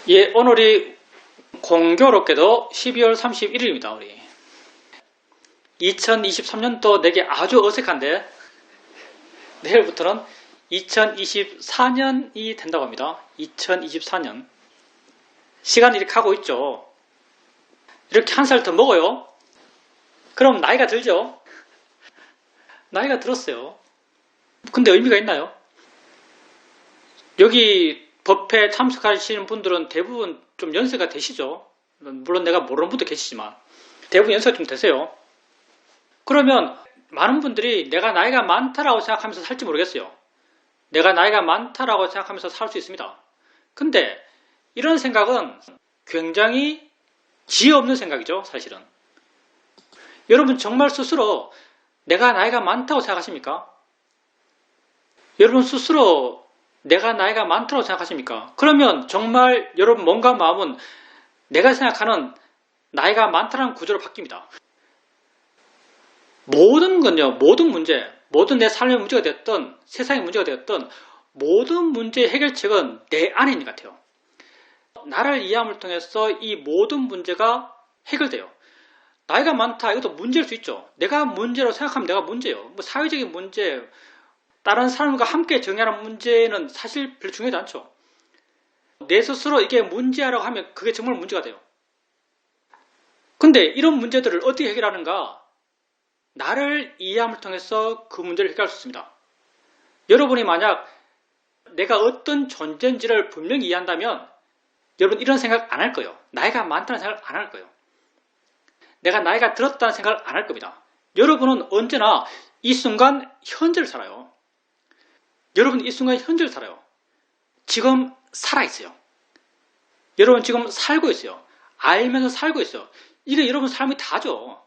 예, 오늘이 공교롭게도 12월 31일입니다. 우리 2023년도 내게 아주 어색한데 내일부터는 2024년이 된다고 합니다. 2024년 시간이 이렇게 가고 있죠. 이렇게 한 살 더 먹어요. 그럼 나이가 들죠. 나이가 들었어요. 근데 의미가 있나요? 여기 법회에 참석하시는 분들은 대부분 좀 연세가 되시죠. 물론 내가 모르는 분도 계시지만 대부분 연세가 좀 되세요. 그러면 많은 분들이 내가 나이가 많다라고 생각하면서 살지 모르겠어요. 내가 나이가 많다라고 생각하면서 살 수 있습니다. 근데 이런 생각은 굉장히 지혜 없는 생각이죠, 사실은. 여러분 정말 스스로 내가 나이가 많다고 생각하십니까? 여러분 스스로 내가 나이가 많다고 생각하십니까? 그러면 정말 여러분 몸과 마음은 내가 생각하는 나이가 많다는 구조로 바뀝니다. 모든 건요, 모든 문제, 모든 내 삶의 문제가 되었던, 세상의 문제가 되었던 모든 문제의 해결책은 내 안에 있는 것 같아요. 나를 이해함을 통해서 이 모든 문제가 해결돼요. 나이가 많다, 이것도 문제일 수 있죠. 내가 문제라고 생각하면 내가 문제예요. 뭐 사회적인 문제, 다른 사람과 함께 정의하는 문제는 사실 별로 중요하지 않죠. 내 스스로 이게 문제라고 하면 그게 정말 문제가 돼요. 근데 이런 문제들을 어떻게 해결하는가? 나를 이해함을 통해서 그 문제를 해결할 수 있습니다. 여러분이 만약 내가 어떤 존재인지를 분명히 이해한다면 여러분 이런 생각 안 할 거예요. 나이가 많다는 생각 안 할 거예요. 내가 나이가 들었다는 생각을 안 할 겁니다. 여러분은 언제나 이 순간 현재를 살아요. 여러분 이 순간 현재를 살아요. 지금 살아있어요. 여러분 지금 살고 있어요. 알면서 살고 있어요. 이게 여러분 삶이 다죠.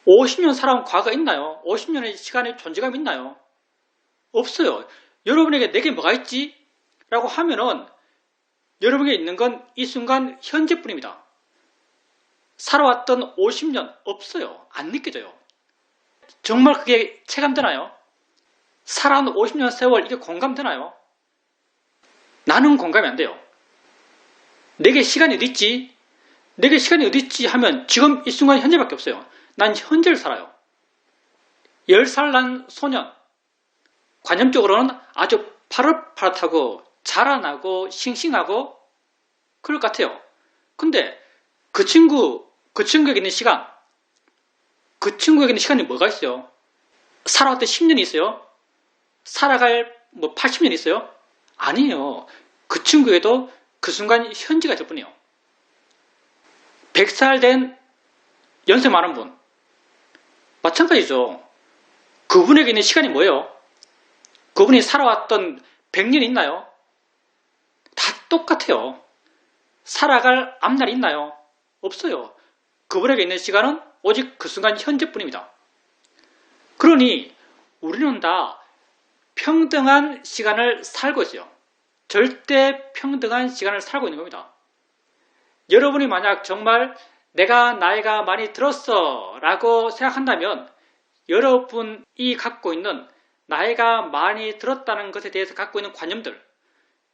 50년 살아온 과거가 있나요? 50년의 시간의 존재감이 있나요? 없어요. 여러분에게 내게 뭐가 있지? 라고 하면은 여러분에게 있는 건 이 순간 현재뿐입니다. 살아왔던 50년 없어요. 안 느껴져요. 정말 그게 체감되나요? 살아온 50년 세월 이게 공감되나요? 나는 공감이 안 돼요. 내게 시간이 어디 있지? 내게 시간이 어디 있지 하면 지금 이 순간 현재밖에 없어요. 난 현재를 살아요. 10살 난 소년. 관념적으로는 아주 파릇파릇하고 자라나고 싱싱하고 그럴 것 같아요. 근데 그 친구에게 있는 시간, 그 친구에게 있는 시간이 뭐가 있어요? 살아왔던 10년이 있어요? 살아갈 80년이 있어요? 아니에요. 그 친구에도 그 순간 현재가 있을 뿐이에요. 100살 된 연세 많은 분. 마찬가지죠. 그분에게 있는 시간이 뭐예요? 그분이 살아왔던 100년이 있나요? 다 똑같아요. 살아갈 앞날이 있나요? 없어요. 그분에게 있는 시간은 오직 그 순간 현재뿐입니다. 그러니 우리는 다 평등한 시간을 살고 있어요. 절대 평등한 시간을 살고 있는 겁니다. 여러분이 만약 정말 내가 나이가 많이 들었어 라고 생각한다면 여러분이 갖고 있는 나이가 많이 들었다는 것에 대해서 갖고 있는 관념들,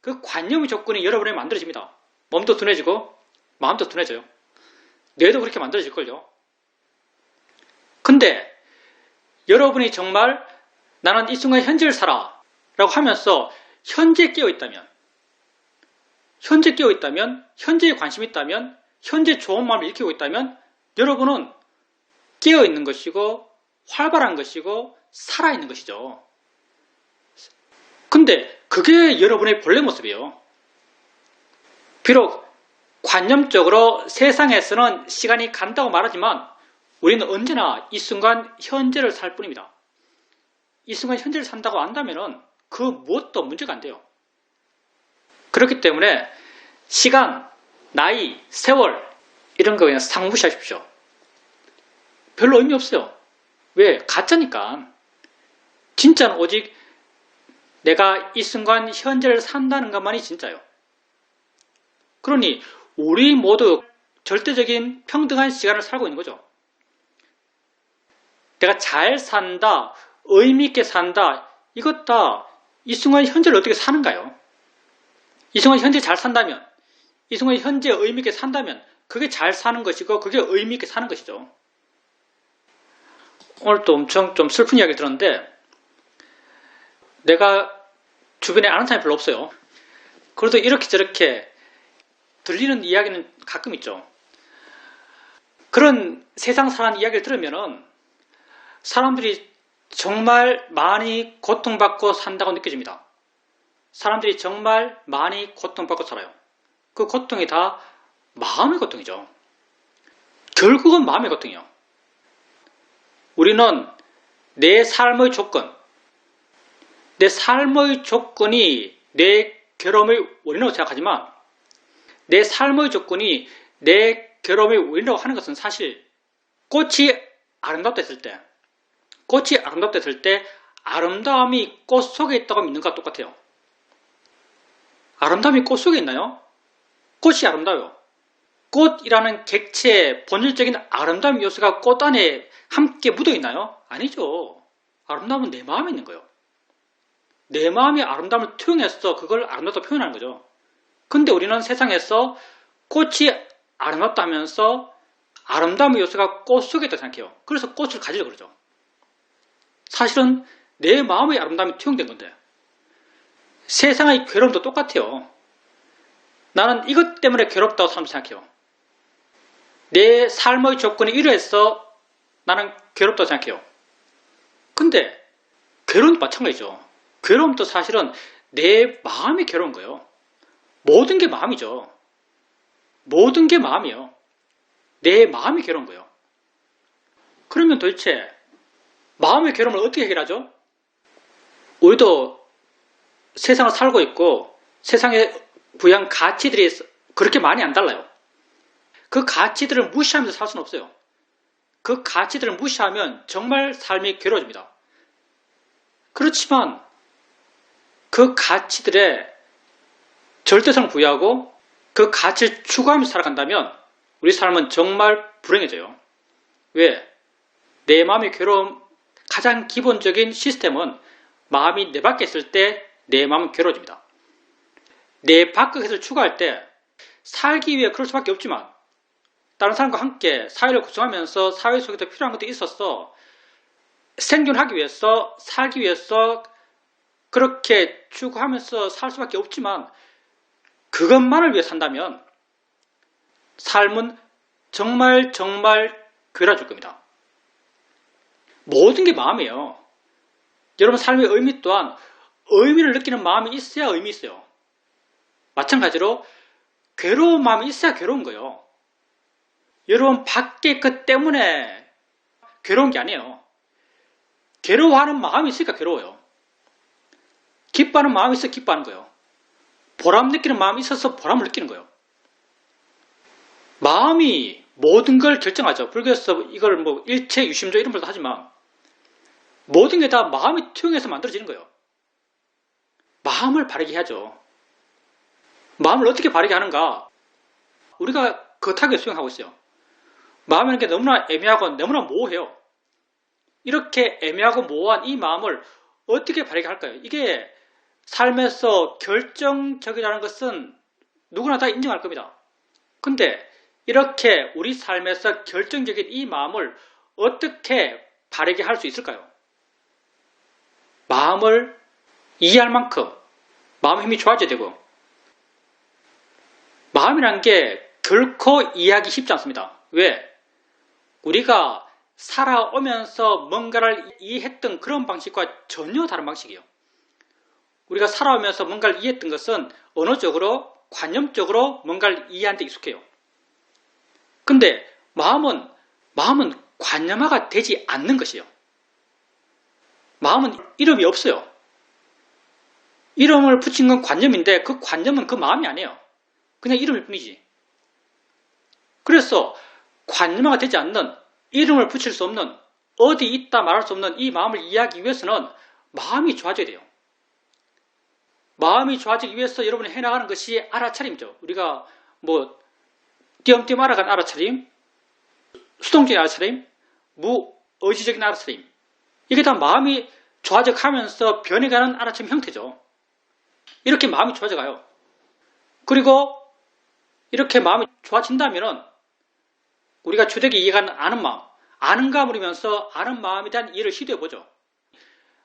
그 관념의 조건이 여러분에게 만들어집니다. 몸도 둔해지고 마음도 둔해져요. 뇌도 그렇게 만들어질걸요. 근데 여러분이 정말 나는 이 순간 현재를 살아 라고 하면서 현재에 깨어있다면, 현재에 관심이 있다면, 현재 좋은 마음을 일으키고 있다면 여러분은 깨어있는 것이고 활발한 것이고 살아있는 것이죠. 근데 그게 여러분의 본래 모습이에요. 비록 관념적으로 세상에서는 시간이 간다고 말하지만 우리는 언제나 이 순간 현재를 살 뿐입니다. 이 순간 현재를 산다고 안다면 그 무엇도 문제가 안 돼요. 그렇기 때문에 시간, 나이, 세월 이런 거 그냥 상무시하십시오. 별로 의미 없어요. 왜? 가짜니까. 진짜는 오직 내가 이 순간 현재를 산다는 것만이 진짜예요. 그러니 우리 모두 절대적인 평등한 시간을 살고 있는 거죠. 내가 잘 산다, 의미 있게 산다, 이것 다 이 순간 현재를 어떻게 사는가요? 이 순간 현재 잘 산다면, 이 순간 현재 의미 있게 산다면 그게 잘 사는 것이고 그게 의미 있게 사는 것이죠. 오늘 또 엄청 좀 슬픈 이야기를 들었는데 내가 주변에 아는 사람이 별로 없어요. 그래도 이렇게 저렇게 들리는 이야기는 가끔 있죠. 그런 세상 사는 이야기를 들으면은 사람들이 정말 많이 고통받고 산다고 느껴집니다. 사람들이 정말 많이 고통받고 살아요. 그 고통이 다 마음의 고통이죠. 결국은 마음의 고통이요. 우리는 내 삶의 조건이 내 괴로움의 원인이라고 생각하지만 내 삶의 조건이 내 괴로움의 원인이라고 하는 것은 사실 꽃이 아름답다 했을 때 아름다움이 꽃 속에 있다고 믿는 것과 똑같아요. 아름다움이 꽃 속에 있나요? 꽃이 아름다워요. 꽃이라는 객체의 본질적인 아름다움 요소가 꽃 안에 함께 묻어 있나요? 아니죠. 아름다움은 내 마음에 있는 거예요. 내 마음이 아름다움을 투영해서 그걸 아름답다고 표현하는 거죠. 근데 우리는 세상에서 꽃이 아름답다 하면서 아름다움의 요소가 꽃 속에 있다고 생각해요. 그래서 꽃을 가지려고 그러죠. 사실은 내 마음의 아름다움이 투영된 건데 세상의 괴로움도 똑같아요. 나는 이것 때문에 괴롭다고 사람들이 생각해요. 내 삶의 조건이 이러해서 나는 괴롭다고 생각해요. 근데 괴로움도 마찬가지죠. 괴로움도 사실은 내 마음이 괴로운 거예요. 모든 게 마음이죠. 모든 게 마음이에요. 내 마음이 괴로운 거예요. 그러면 도대체 마음의 괴로움을 어떻게 해결하죠? 우리도 세상을 살고 있고 세상에 부여한 가치들이 그렇게 많이 안 달라요. 그 가치들을 무시하면서 살 수는 없어요. 그 가치들을 무시하면 정말 삶이 괴로워집니다. 그렇지만 그 가치들에 절대성을 부여하고 그 가치를 추구하면서 살아간다면 우리 삶은 정말 불행해져요. 왜? 내 마음이 괴로움 가장 기본적인 시스템은 마음이 내 밖에 있을 때 내 마음은 괴로워집니다. 내 밖의 것을 추구할 때 살기 위해 그럴 수밖에 없지만 다른 사람과 함께 사회를 구성하면서 사회 속에서 필요한 것들이 있어서 생존하기 위해서 살기 위해서 그렇게 추구하면서 살 수밖에 없지만 그것만을 위해 산다면 삶은 정말 괴로워질 겁니다. 모든 게 마음이에요. 여러분 삶의 의미 또한 의미를 느끼는 마음이 있어야 의미 있어요. 마찬가지로 괴로운 마음이 있어야 괴로운 거예요. 여러분 밖에 것 때문에 괴로운 게 아니에요. 괴로워하는 마음이 있으니까 괴로워요. 기뻐하는 마음이 있어서 기뻐하는 거예요. 보람 느끼는 마음이 있어서 보람을 느끼는 거예요. 마음이 모든 걸 결정하죠. 불교에서 이걸 뭐 일체 유심조 이런 말도 하지만 모든 게 다 마음이 투영해서 만들어지는 거예요. 마음을 바르게 해야죠. 마음을 어떻게 바르게 하는가? 우리가 거하게 수행하고 있어요. 마음이라는 게 너무나 애매하고 너무나 모호해요. 이렇게 애매하고 모호한 이 마음을 어떻게 바르게 할까요? 이게 삶에서 결정적이라는 것은 누구나 다 인정할 겁니다. 근데 이렇게 우리 삶에서 결정적인 이 마음을 어떻게 바르게 할 수 있을까요? 마음을 이해할 만큼 마음의 힘이 좋아져야 되고 마음이란 게 결코 이해하기 쉽지 않습니다. 왜? 우리가 살아오면서 뭔가를 이해했던 그런 방식과 전혀 다른 방식이에요. 우리가 살아오면서 뭔가를 이해했던 것은 언어적으로, 관념적으로 뭔가를 이해하는 데 익숙해요. 근데 마음은 관념화가 되지 않는 것이에요. 마음은 이름이 없어요. 이름을 붙인 건 관념인데 그 관념은 그 마음이 아니에요. 그냥 이름일 뿐이지. 그래서 관념화가 되지 않는 이름을 붙일 수 없는 어디 있다 말할 수 없는 이 마음을 이해하기 위해서는 마음이 좋아져야 돼요. 마음이 좋아지기 위해서 여러분이 해나가는 것이 알아차림이죠. 우리가 뭐 띄엄띄엄 알아간 알아차림, 수동적인 알아차림, 무의지적인 알아차림. 이게 다 마음이 좋아져가면서 변해가는 알아차림 형태죠. 이렇게 마음이 좋아져가요. 그리고 이렇게 마음이 좋아진다면은 우리가 주되게 이해가 아는 마음, 아는가 물으면서 아는 마음에 대한 이해를 시도해보죠.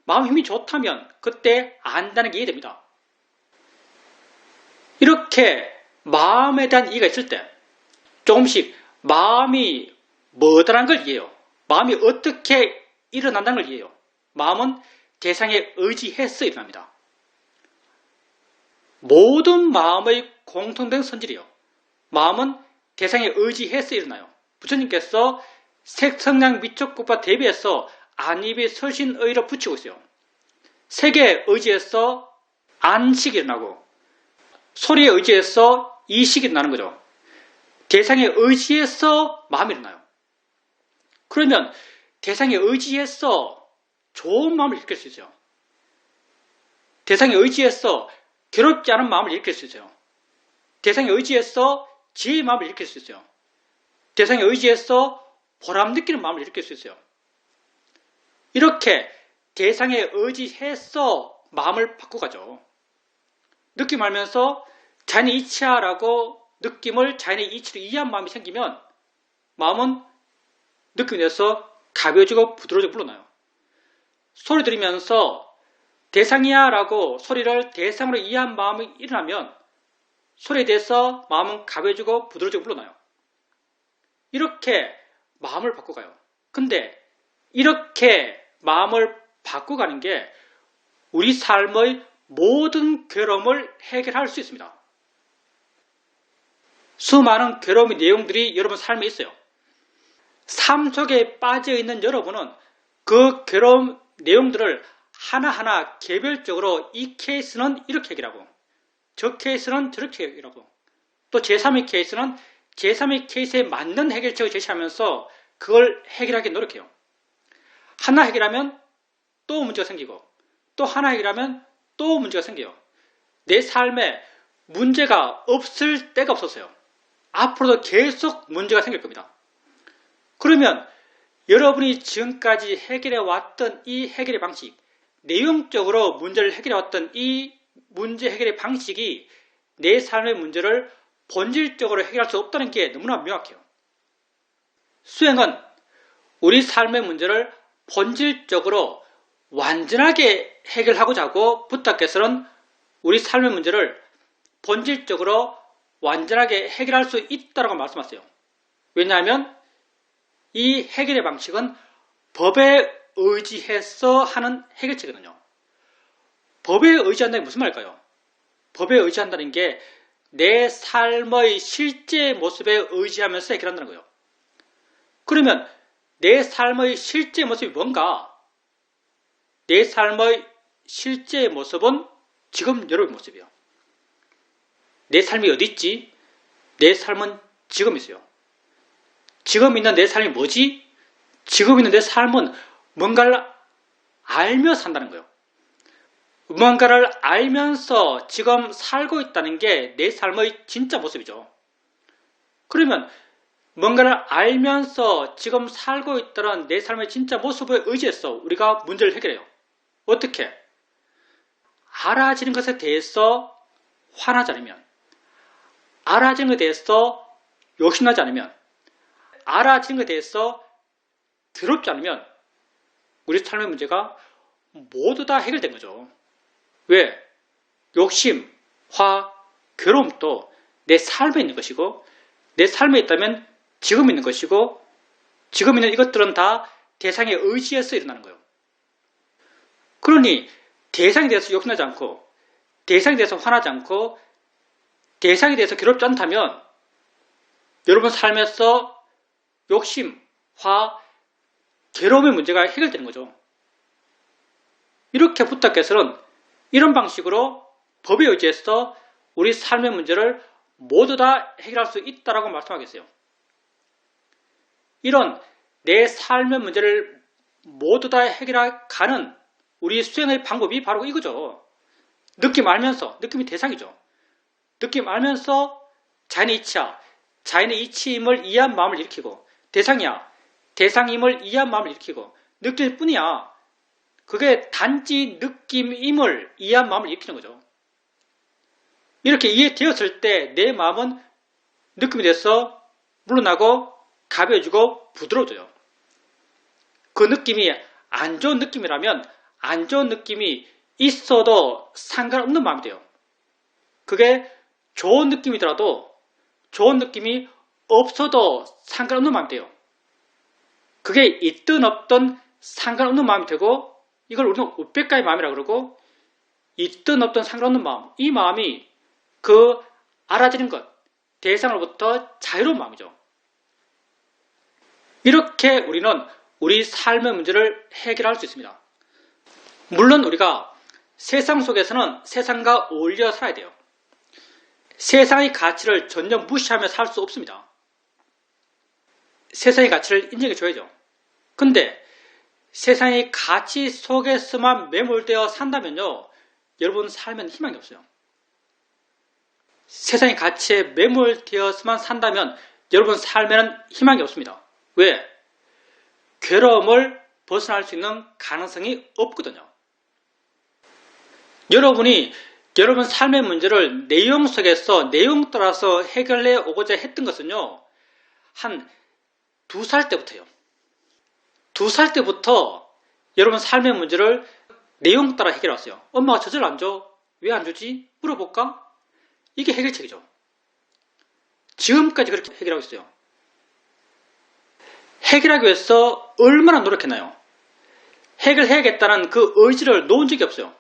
마음 힘이 좋다면 그때 안다는 게 이해됩니다. 이렇게 마음에 대한 이해가 있을 때 조금씩 마음이 뭐더란 걸 이해해요. 마음이 어떻게 일어난다는 걸 이해해요. 마음은 대상에 의지해서 일어납니다. 모든 마음의 공통된 성질이요. 마음은 대상에 의지해서 일어나요. 부처님께서 색성량 미촉국과 대비해서 안입이 설신의로 붙이고 있어요. 색에 의지해서 안식이 일어나고 소리에 의지해서 이식이 일어나는 거죠. 대상에 의지해서 마음이 일어나요. 그러면 대상에 의지해서 좋은 마음을 일으킬 수 있어요. 대상에 의지해서 괴롭지 않은 마음을 일으킬 수 있어요. 대상에 의지해서 지혜의 마음을 일으킬 수 있어요. 대상에 의지해서 보람 느끼는 마음을 일으킬 수 있어요. 이렇게 대상에 의지해서 마음을 바꿔가죠. 느낌 알면서 자연의 이치야라고 느낌을 자연의 이치로 이해한 마음이 생기면 마음은 느낌이 돼서 가벼워지고 부드러워지고 물러나요. 소리 들으면서 대상이야 라고 소리를 대상으로 이해한 마음이 일어나면 소리에 대해서 마음은 가벼워지고 부드러워지고 물러나요. 이렇게 마음을 바꿔가요. 근데 이렇게 마음을 바꿔가는 게 우리 삶의 모든 괴로움을 해결할 수 있습니다. 수많은 괴로움의 내용들이 여러분 삶에 있어요. 삶 속에 빠져있는 여러분은 그 괴로움 내용들을 하나하나 개별적으로 이 케이스는 이렇게 해결하고 저 케이스는 저렇게 해결하고 또 제3의 케이스는 제3의 케이스에 맞는 해결책을 제시하면서 그걸 해결하기 노력해요. 하나 해결하면 또 문제가 생기고 또 하나 해결하면 또 문제가 생겨요. 내 삶에 문제가 없을 때가 없었어요. 앞으로도 계속 문제가 생길 겁니다. 그러면 여러분이 지금까지 해결해왔던 이 해결의 방식, 내용적으로 문제를 해결해왔던 이 문제 해결의 방식이 내 삶의 문제를 본질적으로 해결할 수 없다는 게 너무나 명확해요. 수행은 우리 삶의 문제를 본질적으로 완전하게 해결하고자 하고 부탁께서는 우리 삶의 문제를 본질적으로 완전하게 해결할 수 있다고 말씀하세요. 왜냐하면 이 해결의 방식은 법에 의지해서 하는 해결책이거든요. 법에 의지한다는 게 무슨 말일까요? 법에 의지한다는 게 내 삶의 실제 모습에 의지하면서 해결한다는 거예요. 그러면 내 삶의 실제 모습이 뭔가? 내 삶의 실제 모습은 지금 여러분의 모습이에요. 내 삶이 어디 있지? 내 삶은 지금 있어요. 지금 있는 내 삶이 뭐지? 지금 있는 내 삶은 뭔가를 알며 산다는 거예요. 뭔가를 알면서 지금 살고 있다는 게 내 삶의 진짜 모습이죠. 그러면 뭔가를 알면서 지금 살고 있다는 내 삶의 진짜 모습에 의지해서 우리가 문제를 해결해요. 어떻게? 알아지는 것에 대해서 화나지 않으면, 알아지는 것에 대해서 욕심나지 않으면, 알아지는 것에 대해서 괴롭지 않으면 우리 삶의 문제가 모두 다 해결된 거죠. 왜? 욕심, 화, 괴로움도 내 삶에 있는 것이고 내 삶에 있다면 지금 있는 것이고 지금 있는 이것들은 다 대상에 의지해서 일어나는 거예요. 그러니 대상에 대해서 욕심나지 않고 대상에 대해서 화나지 않고 대상에 대해서 괴롭지 않다면 여러분 삶에서 욕심, 화, 괴로움의 문제가 해결되는 거죠. 이렇게 부탁께서는 이런 방식으로 법에 의지해서 우리 삶의 문제를 모두 다 해결할 수 있다고 말씀하겠어요. 이런 내 삶의 문제를 모두 다 해결하는 우리 수행의 방법이 바로 이거죠. 느낌 알면서, 느낌이 대상이죠. 느낌 알면서 자연의 이치야, 자연의 이치임을 이해한 마음을 일으키고 대상이야, 대상임을 이해한 마음을 일으키고 느낄 뿐이야. 그게 단지 느낌임을 이해한 마음을 일으키는 거죠. 이렇게 이해되었을 때 내 마음은 느낌이 돼서 물러나고 가벼워지고 부드러워져요. 그 느낌이 안 좋은 느낌이라면 안 좋은 느낌이 있어도 상관없는 마음이 돼요. 그게 좋은 느낌이더라도 좋은 느낌이 없어도 상관없는 마음이 돼요. 그게 있든 없든 상관없는 마음이 되고, 이걸 우리는 우백가의 마음이라고 그러고, 있든 없든 상관없는 마음, 이 마음이 그 알아지는 것, 대상으로부터 자유로운 마음이죠. 이렇게 우리는 우리 삶의 문제를 해결할 수 있습니다. 물론 우리가 세상 속에서는 세상과 어울려 살아야 돼요. 세상의 가치를 전혀 무시하며 살 수 없습니다. 세상의 가치를 인정해 줘야죠. 근데 세상의 가치 속에서만 매몰되어 산다면요, 여러분 삶엔 희망이 없어요. 세상의 가치에 매몰되어서만 산다면 여러분 삶에는 희망이 없습니다. 왜? 괴로움을 벗어날 수 있는 가능성이 없거든요. 여러분이 여러분 삶의 문제를 내용 속에서 내용 따라서 해결해 오고자 했던 것은요, 한 2살 때부터요. 2살 때부터 여러분 삶의 문제를 내용 따라 해결해 왔어요. 엄마가 젖을 안 줘? 왜 안 주지? 물어볼까? 이게 해결책이죠. 지금까지 그렇게 해결하고 있어요. 해결하기 위해서 얼마나 노력했나요? 해결해야겠다는 그 의지를 놓은 적이 없어요.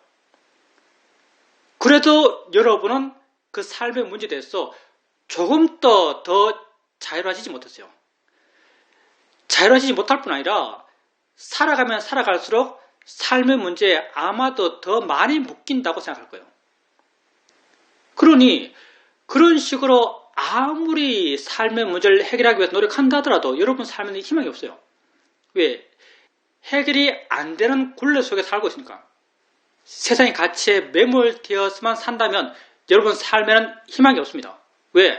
그래도 여러분은 그 삶의 문제에 대해서 조금 더 자유로워지지 못했어요. 자유로워지지 못할 뿐 아니라 살아가면 살아갈수록 삶의 문제에 아마도 더 많이 묶인다고 생각할 거예요. 그러니 그런 식으로 아무리 삶의 문제를 해결하기 위해서 노력한다 하더라도 여러분 삶에는 희망이 없어요. 왜? 해결이 안 되는 굴레 속에 살고 있으니까. 세상의 가치에 매몰되어서만 산다면 여러분 삶에는 희망이 없습니다. 왜?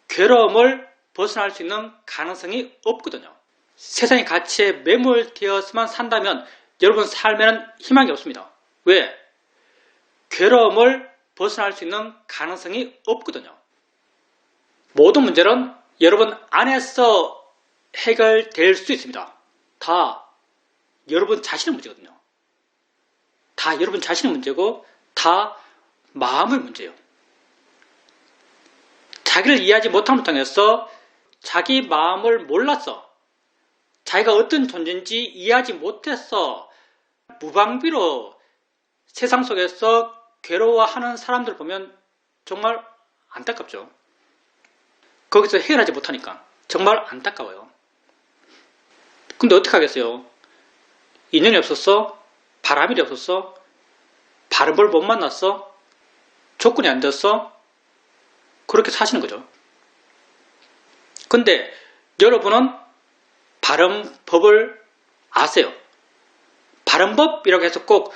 괴로움을 벗어날 수 있는 가능성이 없거든요. 세상의 가치에 매몰되어서만 산다면 여러분 삶에는 희망이 없습니다. 왜? 괴로움을 벗어날 수 있는 가능성이 없거든요. 모든 문제는 여러분 안에서 해결될 수 있습니다. 다 여러분 자신의 문제거든요. 다 여러분 자신의 문제고 다 마음의 문제예요. 자기를 이해하지 못함을 통해서 자기 마음을 몰라서 자기가 어떤 존재인지 이해하지 못해서 무방비로 세상 속에서 괴로워하는 사람들 보면 정말 안타깝죠. 거기서 해결하지 못하니까 정말 안타까워요. 근데 어떻게 하겠어요? 인연이 없었어? 바람이 없었어? 바른 걸 못 만났어? 조건이 안 됐어? 그렇게 사시는 거죠. 근데 여러분은 바른 법을 아세요. 바른 법이라고 해서 꼭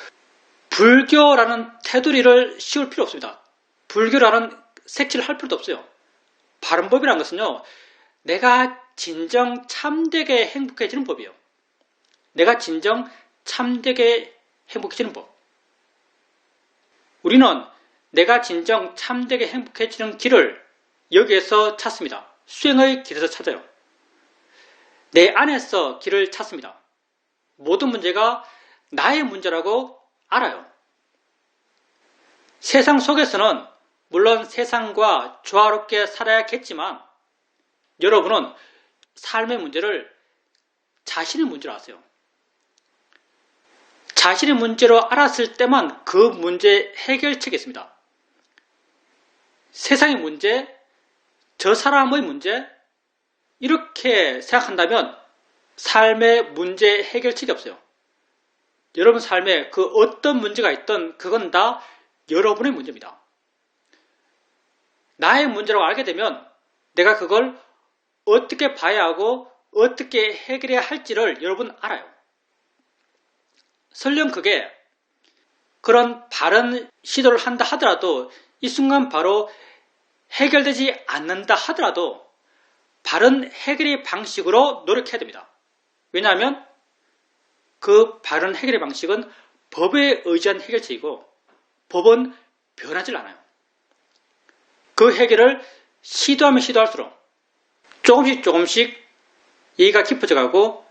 불교라는 테두리를 씌울 필요 없습니다. 불교라는 색칠을 할 필요도 없어요. 바른 법이라는 것은요, 내가 진정 참되게 행복해지는 법이에요. 내가 진정 참되게 행복해지는 법. 우리는 내가 진정 참되게 행복해지는 길을 여기에서 찾습니다. 수행의 길에서 찾아요. 내 안에서 길을 찾습니다. 모든 문제가 나의 문제라고 알아요. 세상 속에서는 물론 세상과 조화롭게 살아야겠지만 여러분은 삶의 문제를 자신의 문제로 아세요. 자신의 문제로 알았을 때만 그 문제의 해결책이 있습니다. 세상의 문제, 저 사람의 문제, 이렇게 생각한다면 삶의 문제 해결책이 없어요. 여러분 삶에 그 어떤 문제가 있든 그건 다 여러분의 문제입니다. 나의 문제라고 알게 되면 내가 그걸 어떻게 봐야 하고 어떻게 해결해야 할지를 여러분 알아요. 설령 그게 그런 바른 시도를 한다 하더라도 이 순간 바로 해결되지 않는다 하더라도 바른 해결의 방식으로 노력해야 됩니다. 왜냐하면 그 바른 해결의 방식은 법에 의지한 해결책이고 법은 변하지 않아요. 그 해결을 시도하면 시도할수록 조금씩 이해가 깊어져 가고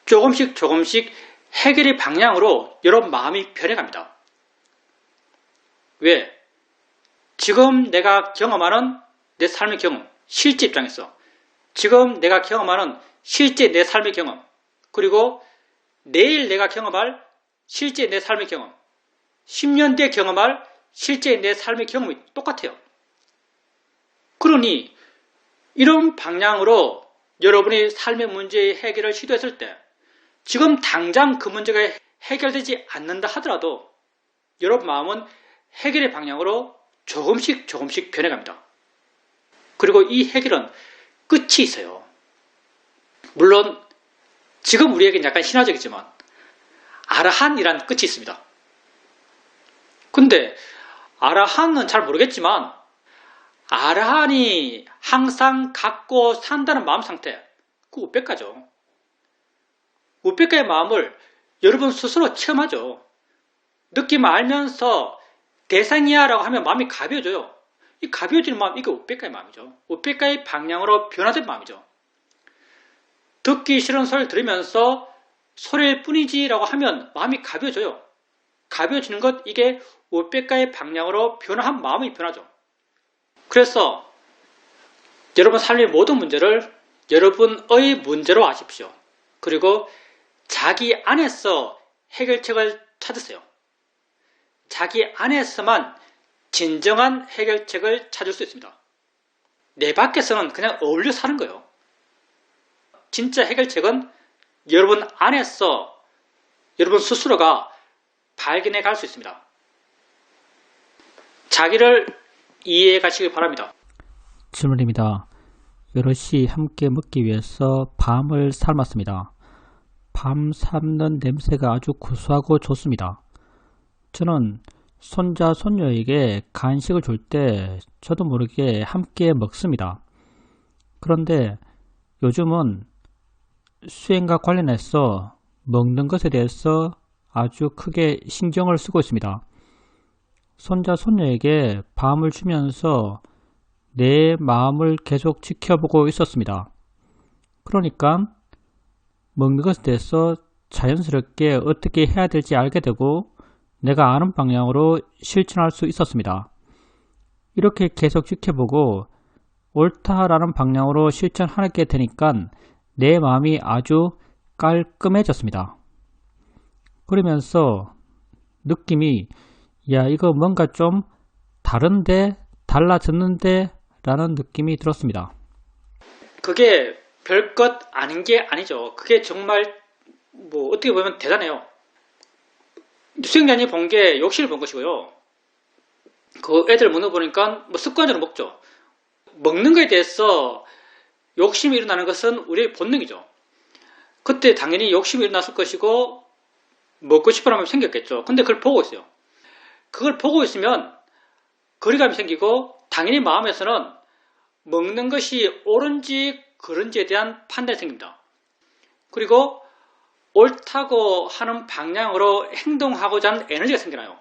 조금씩 해결의 방향으로 여러분 마음이 변해갑니다. 왜? 지금 내가 경험하는 내 삶의 경험, 실제 입장에서 지금 내가 경험하는 실제 내 삶의 경험, 그리고 내일 내가 경험할 실제 내 삶의 경험, 10년 뒤에 경험할 실제 내 삶의 경험이 똑같아요. 그러니 이런 방향으로 여러분이 삶의 문제의 해결을 시도했을 때 지금 당장 그 문제가 해결되지 않는다 하더라도 여러분 마음은 해결의 방향으로 조금씩 변해갑니다. 그리고 이 해결은 끝이 있어요. 물론 지금 우리에게는 약간 신화적이지만 아라한이란 끝이 있습니다. 근데 아라한은 잘 모르겠지만 아라한이 항상 갖고 산다는 마음 상태, 그 우백가죠. 우백가의 마음을 여러분 스스로 체험하죠. 느낌 알면서 대상이야 라고 하면 마음이 가벼워져요. 이 가벼워지는 마음, 이게 우백가의 마음이죠. 우백가의 방향으로 변화된 마음이죠. 듣기 싫은 소리를 들으면서 소리일 뿐이지 라고 하면 마음이 가벼워져요. 가벼워지는 것, 이게 우백가의 방향으로 변화한 마음이 변하죠. 그래서 여러분 삶의 모든 문제를 여러분의 문제로 아십시오. 그리고 자기 안에서 해결책을 찾으세요. 자기 안에서만 진정한 해결책을 찾을 수 있습니다. 내 밖에서는 그냥 어울려 사는 거예요. 진짜 해결책은 여러분 안에서 여러분 스스로가 발견해 갈 수 있습니다. 자기를 이해해 가시기 바랍니다. 질문입니다. 여럿이 함께 먹기 위해서 밤을 삶았습니다. 밤 삶는 냄새가 아주 구수하고 좋습니다. 저는 손자, 손녀에게 간식을 줄 때 저도 모르게 함께 먹습니다. 그런데 요즘은 수행과 관련해서 먹는 것에 대해서 아주 크게 신경을 쓰고 있습니다. 손자, 손녀에게 밤을 주면서 내 마음을 계속 지켜보고 있었습니다. 그러니까 먹는 것에 대해서 자연스럽게 어떻게 해야 될지 알게 되고 내가 아는 방향으로 실천할 수 있었습니다. 이렇게 계속 지켜보고 옳다라는 방향으로 실천하게 되니까 내 마음이 아주 깔끔해졌습니다. 그러면서 느낌이 야, 이거 뭔가 좀 다른데, 달라졌는데 라는 느낌이 들었습니다. 그게 별것 아닌 게 아니죠. 그게 정말 어떻게 보면 대단해요. 수행자님 본 게 욕심을 본 것이고요. 그 애들 먹는 거 보니까 습관적으로 먹죠. 먹는 거에 대해서 욕심이 일어나는 것은 우리의 본능이죠. 그때 당연히 욕심이 일어났을 것이고 먹고 싶은 마음이 생겼겠죠. 근데 그걸 보고 있어요. 그걸 보고 있으면 거리감이 생기고 당연히 마음에서는 먹는 것이 옳은지 그른지에 대한 판단이 생깁니다. 그리고 옳다고 하는 방향으로 행동하고자 하는 에너지가 생겨나요.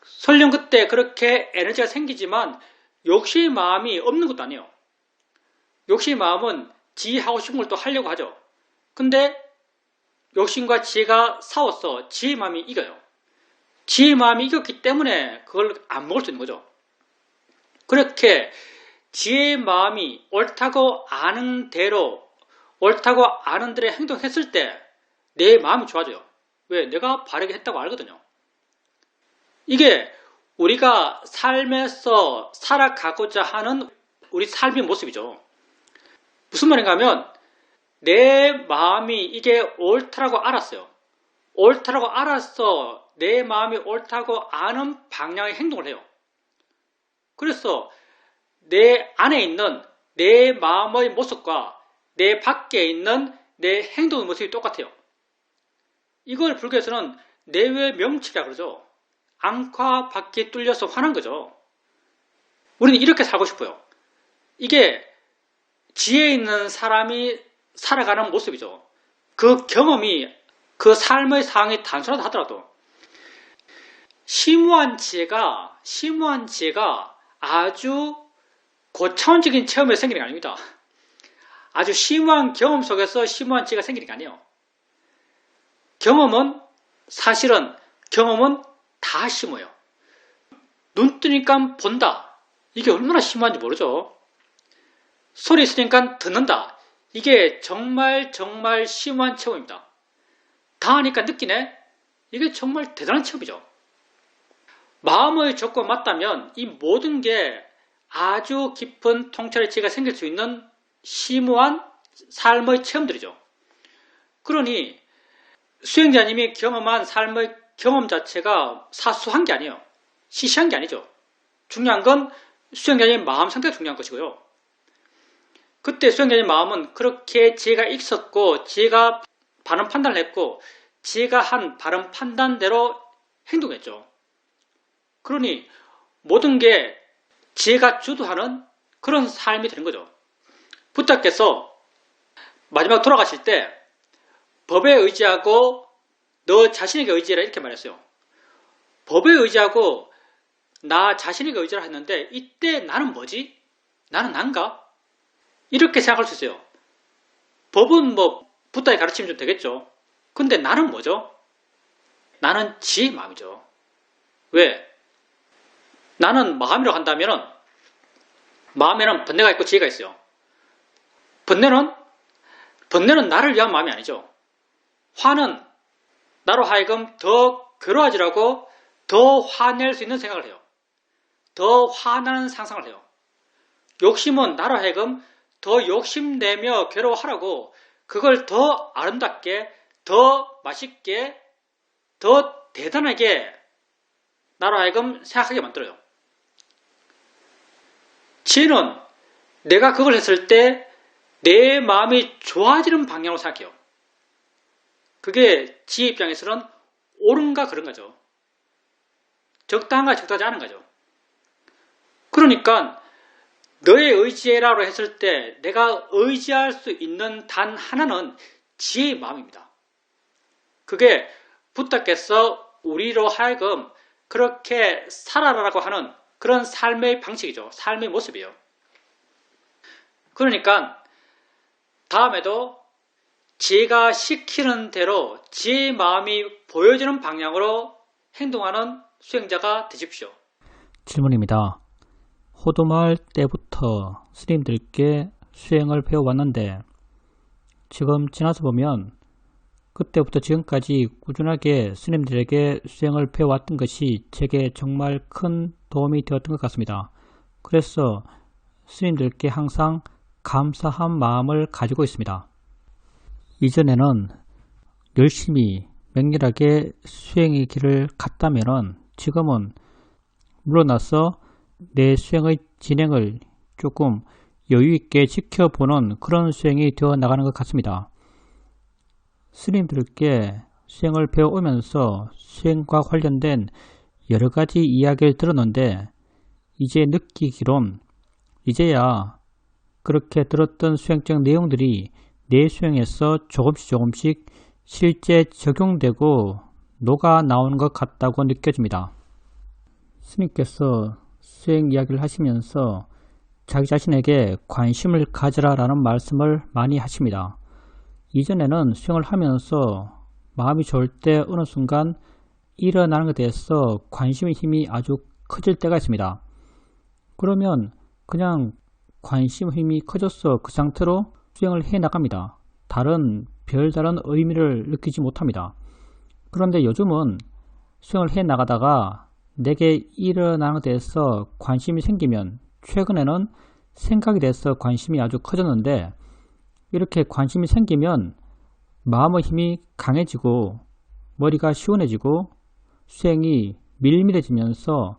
설령 그때 그렇게 에너지가 생기지만 욕심의 마음이 없는 것도 아니에요. 욕심의 마음은 지혜하고 싶은 걸 또 하려고 하죠. 근데 욕심과 지혜가 싸워서 지혜의 마음이 이겨요. 지혜의 마음이 이겼기 때문에 그걸 안 먹을 수 있는 거죠. 그렇게 지혜의 마음이 옳다고 아는 대로 옳다고 아는 대로 행동했을 때 내 마음이 좋아져요. 왜? 내가 바르게 했다고 알거든요. 이게 우리가 삶에서 살아가고자 하는 우리 삶의 모습이죠. 무슨 말인가 하면 내 마음이 이게 옳다라고 알았어요. 옳다라고 알았어. 내 마음이 옳다고 아는 방향의 행동을 해요. 그래서 내 안에 있는 내 마음의 모습과 내 밖에 있는 내 행동의 모습이 똑같아요. 이걸 불교에서는 내외 명치라 그러죠. 안과 밖이 뚫려서 화난 거죠. 우리는 이렇게 살고 싶어요. 이게 지혜 있는 사람이 살아가는 모습이죠. 그 경험이 그 삶의 상황이 단순하다 하더라도 심오한 지혜가 아주 고차원적인 체험이 생기는 게 아닙니다. 아주 심오한 경험 속에서 심오한 지혜가 생기는 게 아니에요. 사실은 경험은 다 심오해요. 눈 뜨니까 본다. 이게 얼마나 심오한지 모르죠. 소리 있으니까 듣는다. 이게 정말 심오한 체험입니다. 다 하니까 느끼네. 이게 정말 대단한 체험이죠. 마음의 조건이 맞다면 이 모든 게 아주 깊은 통찰의 지혜가 생길 수 있는 심오한 삶의 체험들이죠. 그러니 수행자님이 경험한 삶의 경험 자체가 사소한 게 아니에요. 시시한 게 아니죠. 중요한 건 수행자님의 마음 상태가 중요한 것이고요. 그때 수행자님의 마음은 그렇게 지혜가 있었고 지혜가 바른 판단을 했고 지혜가 한 바른 판단대로 행동했죠. 그러니 모든 게 지혜가 주도하는 그런 삶이 되는 거죠. 부처께서 마지막 돌아가실 때 법에 의지하고 너 자신에게 의지해라 이렇게 말했어요. 법에 의지하고 나 자신에게 의지를 했는데 이때 나는 뭐지? 나는 난가? 이렇게 생각할 수 있어요. 법은 부처의 가르침이 좀 되겠죠. 근데 나는 뭐죠? 나는 지혜의 마음이죠. 왜? 나는 마음이라고 한다면 마음에는 번뇌가 있고 지혜가 있어요. 번뇌는 나를 위한 마음이 아니죠. 화는 나로 하여금 더 괴로워지라고 더 화낼 수 있는 생각을 해요. 더 화나는 상상을 해요. 욕심은 나로 하여금 더 욕심내며 괴로워하라고 그걸 더 아름답게, 더 맛있게, 더 대단하게 나로 하여금 생각하게 만들어요. 지혜는 내가 그걸 했을 때 내 마음이 좋아지는 방향으로 생각해요. 그게 지혜 입장에서는 옳은가 그런 거죠. 적당한가 적당하지 않은 거죠. 그러니까 너의 의지해라로 했을 때 내가 의지할 수 있는 단 하나는 지혜의 마음입니다. 그게 부처께서 우리로 하여금 그렇게 살아라라고 하는 그런 삶의 방식이죠. 삶의 모습이에요. 그러니까 다음에도 지혜가 시키는 대로 지혜의 마음이 보여주는 방향으로 행동하는 수행자가 되십시오. 질문입니다. 호도마을 때부터 스님들께 수행을 배워왔는데 지금 지나서 보면 그때부터 지금까지 꾸준하게 스님들에게 수행을 배워왔던 것이 제게 정말 큰 도움이 되었던 것 같습니다. 그래서 스님들께 항상 감사한 마음을 가지고 있습니다. 이전에는 열심히 맹렬하게 수행의 길을 갔다면 지금은 물러나서 내 수행의 진행을 조금 여유있게 지켜보는 그런 수행이 되어 나가는 것 같습니다. 스님들께 수행을 배워오면서 수행과 관련된 여러 가지 이야기를 들었는데 이제 느끼기론 이제야 그렇게 들었던 수행적 내용들이 내 수행에서 조금씩 실제 적용되고 녹아 나오는 것 같다고 느껴집니다. 스님께서 수행 이야기를 하시면서 자기 자신에게 관심을 가져라 라는 말씀을 많이 하십니다. 이전에는 수행을 하면서 마음이 좋을 때 어느 순간 일어나는 것에 대해서 관심의 힘이 아주 커질 때가 있습니다. 그러면 그냥 관심 힘이 커져서 그 상태로 수행을 해 나갑니다. 별다른 의미를 느끼지 못합니다. 그런데 요즘은 수행을 해 나가다가 내게 일어나는 것에 대해서 관심이 생기면 최근에는 생각에 대해서 관심이 아주 커졌는데 이렇게 관심이 생기면 마음의 힘이 강해지고 머리가 시원해지고 수행이 밀밀해지면서